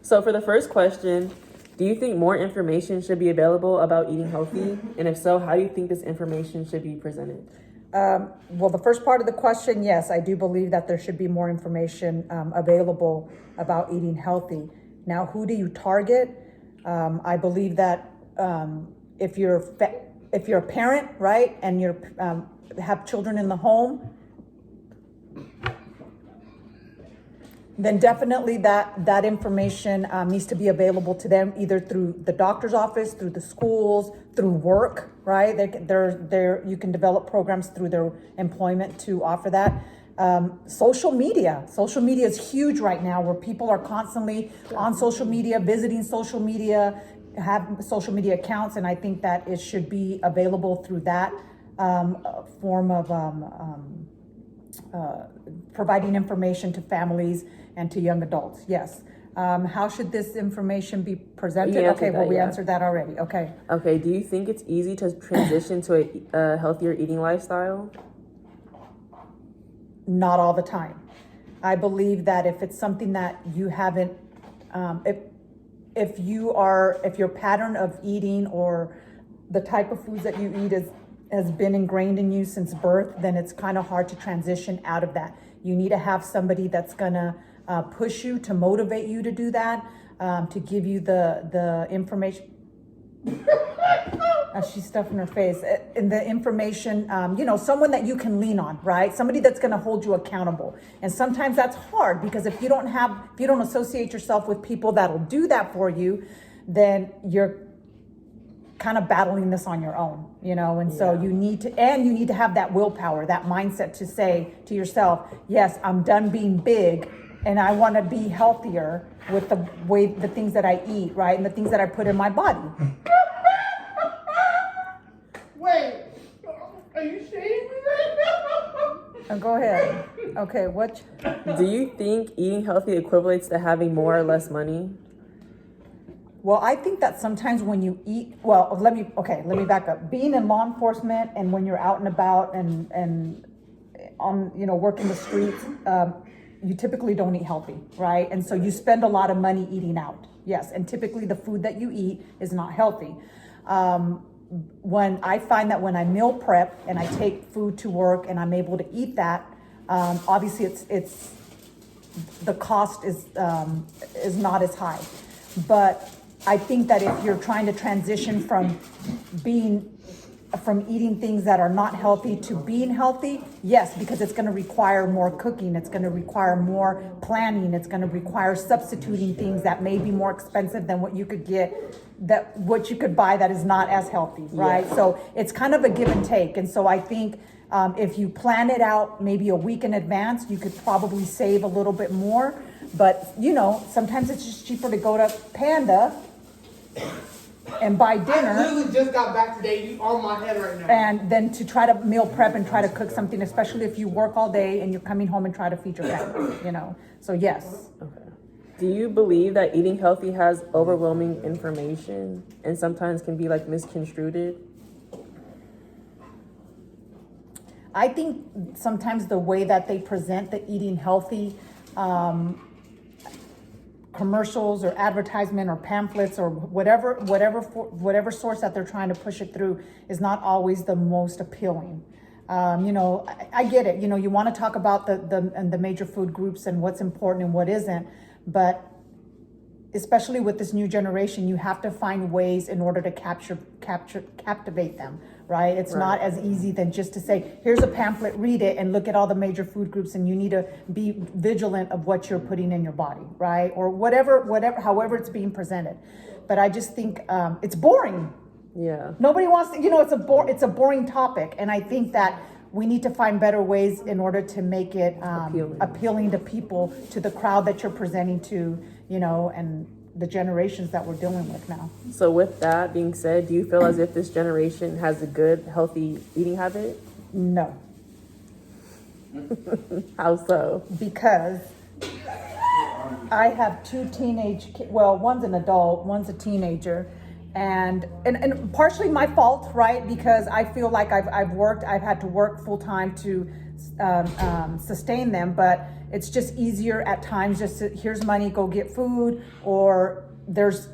So for the first question, do you think more information should be available about eating healthy? And if so, how do you think this information should be presented? Well, the first part of the question, yes, I do believe that there should be more information available about eating healthy. Now, who do you target? I believe that if you're a parent, right, and you have children in the home, then definitely that information needs to be available to them either through the doctor's office, through the schools, through work, right? You can develop programs through their employment to offer that. Social media is huge right now, where people are constantly on social media, visiting social media, have social media accounts, and I think that it should be available through that form of providing information to families and to young adults. Yes. How should this information be presented? Okay, well, we answered that already. Okay. Okay, do you think it's easy to transition to a healthier eating lifestyle? Not all the time. I believe that if it's something that you haven't, if your pattern of eating or the type of foods that you eat has been ingrained in you since birth, then it's kind of hard to transition out of that. You need to have somebody that's gonna push you, to motivate you to do that, to give you the information. She's stuffing her face. And the information, someone that you can lean on, right? Somebody that's gonna hold you accountable. And sometimes that's hard, because if you don't associate yourself with people that'll do that for you, then you're kind of battling this on your own, and so you need to have that willpower, that mindset to say to yourself, yes, I'm done being big and I want to be healthier with the things that I eat, right? And the things that I put in my body. Wait, are you shaming me? Go ahead. Okay, what? Do you think eating healthy equates to having more or less money? Well, I think that sometimes when you eat, let me back up. Being in law enforcement and when you're out and about and on, working the streets, you typically don't eat healthy, right? And so you spend a lot of money eating out. Yes, and typically the food that you eat is not healthy. When I find that when I meal prep and I take food to work and I'm able to eat that, obviously it's the cost is not as high, but I think that if you're trying to transition from eating things that are not healthy to being healthy, yes, because it's going to require more cooking, it's going to require more planning, it's going to require substituting things that may be more expensive than what you could buy that is not as healthy, right? Yeah. So it's kind of a give and take. And so I think if you plan it out maybe a week in advance, you could probably save a little bit more. But sometimes it's just cheaper to go to Panda and buy dinner. I literally just got back today. You on my head right now. And then to try to meal prep and try to cook something, especially if you work all day and you're coming home and try to feed your family, So yes. Okay. Do you believe that eating healthy has overwhelming information and sometimes can be misconstrued? I think sometimes the way that they present the eating healthy commercials or advertisement or pamphlets or whatever source that they're trying to push it through is not always the most appealing. I get it. You want to talk about the major food groups and what's important and what isn't, but especially with this new generation, you have to find ways in order to captivate them, right? It's not as easy than just to say, here's a pamphlet, read it, and look at all the major food groups, and you need to be vigilant of what you're putting in your body, right? Or however it's being presented. But I just think it's boring. Yeah. Nobody wants to, it's a boring topic. And I think that we need to find better ways in order to make it appealing to people, to the crowd that you're presenting to, and the generations that we're dealing with now. So with that being said, do you feel as if this generation has a good, healthy eating habit? No. How so? Because I have two teenage kids. Well, one's an adult, one's a teenager. And partially my fault, right? Because I feel like I've had to work full time to sustain them, but it's just easier at times just to, here's money, go get food, or there's,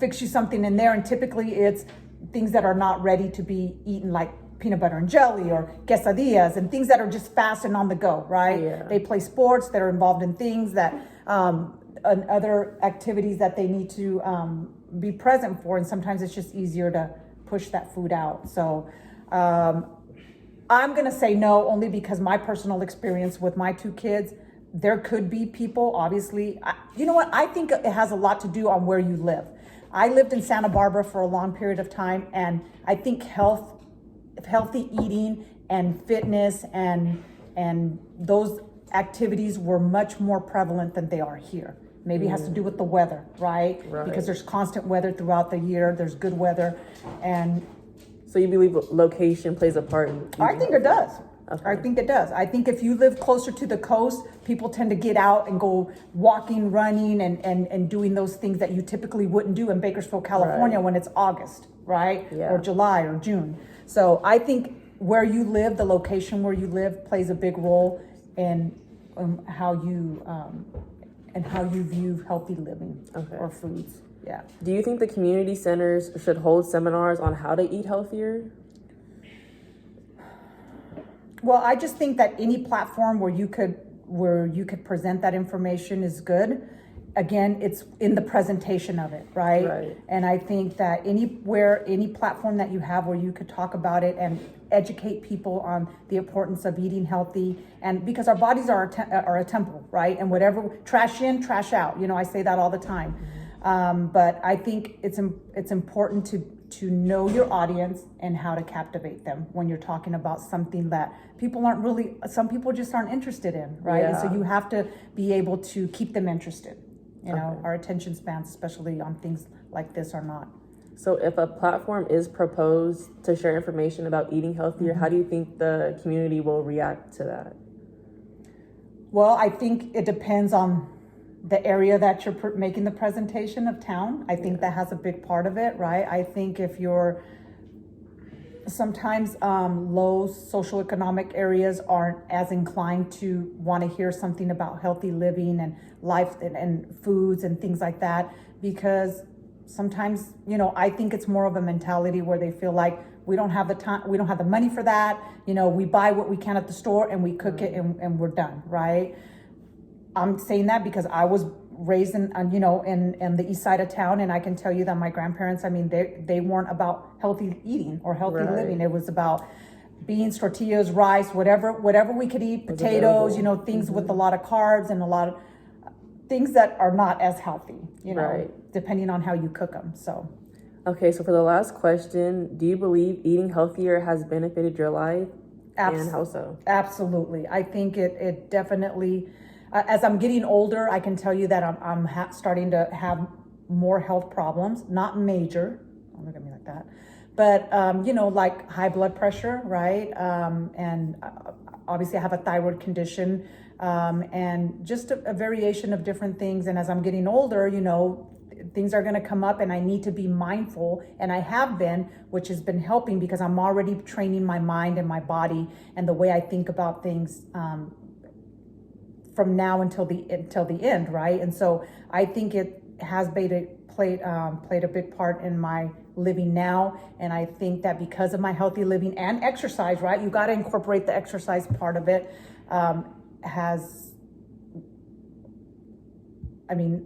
fix you something in there. And typically it's things that are not ready to be eaten, like peanut butter and jelly or quesadillas and things that are just fast and on the go, right? Yeah. They play sports, that are involved in things that, and other activities that they need to be present for. And sometimes it's just easier to push that food out. So I'm going to say no, only because my personal experience with my two kids, there could be people, obviously, you know what? I think it has a lot to do on where you live. I lived in Santa Barbara for a long period of time, and I think healthy eating and fitness and those activities were much more prevalent than they are here. Maybe it has to do with the weather, right? Because there's constant weather throughout the year. There's good weather. And so you believe location plays a part in I think it does. Okay. I think it does. I think if you live closer to the coast, people tend to get out and go walking, running, and doing those things that you typically wouldn't do in Bakersfield, California, when it's August, right? Yeah. Or July or June. So I think where you live, the location where you live, plays a big role in how you view healthy living or foods. Yeah. Do you think the community centers should hold seminars on how to eat healthier? Well, I just think that any platform where you could present that information is good. Again, it's in the presentation of it, right? And I think that any platform that you have where you could talk about it and educate people on the importance of eating healthy, and because our bodies are a temple, right? And whatever, trash in, trash out. I say that all the time. But I think it's important to know your audience and how to captivate them when you're talking about something that some people just aren't interested in, right? Yeah. And so you have to be able to keep them interested. Our attention spans, especially on things like this, are not. So if a platform is proposed to share information about eating healthier, how do you think the community will react to that? Well, I think it depends on the area that you're making the presentation of town. I think that has a big part of it, right? I think if you're sometimes low socioeconomic areas aren't as inclined to want to hear something about healthy living and life and foods and things like that, because sometimes, I think it's more of a mentality where they feel like we don't have the time, we don't have the money for that. We buy what we can at the store and we cook it and we're done, right? I'm saying that because I was raised in the east side of town, and I can tell you that my grandparents, they weren't about healthy eating or healthy living. It was about beans, tortillas, rice, whatever we could eat, potatoes, things with a lot of carbs and a lot of things that are not as healthy, depending on how you cook them. So. Okay, so for the last question, do you believe eating healthier has benefited your life? And how so? Absolutely. I think it definitely, as I'm getting older, I can tell you that I'm starting to have more health problems, not major, don't look at me like that, but, like high blood pressure, right? And obviously I have a thyroid condition, and just a variation of different things. And as I'm getting older, things are going to come up and I need to be mindful, and I have been, which has been helping because I'm already training my mind and my body and the way I think about things from now until the end, right? And so I think it has played a big part in my living now, and I think that because of my healthy living and exercise, right? You got to incorporate the exercise part of it.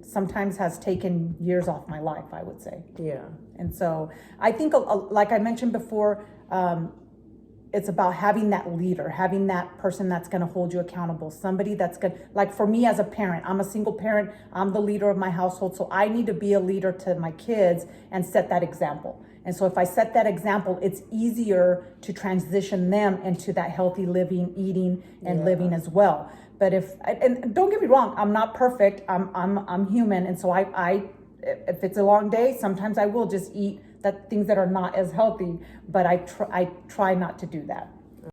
Sometimes has taken years off my life, I would say. Yeah. And so I think, like I mentioned before, it's about having that leader, having that person that's going to hold you accountable, somebody that's good. Like for me as a parent, I'm a single parent, I'm the leader of my household, so I need to be a leader to my kids and set that example. And so if I set that example, it's easier to transition them into that healthy living, eating, and living as well. But and don't get me wrong, I'm not perfect. I'm human, and so I if it's a long day, sometimes I will just eat things that are not as healthy. But I try not to do that.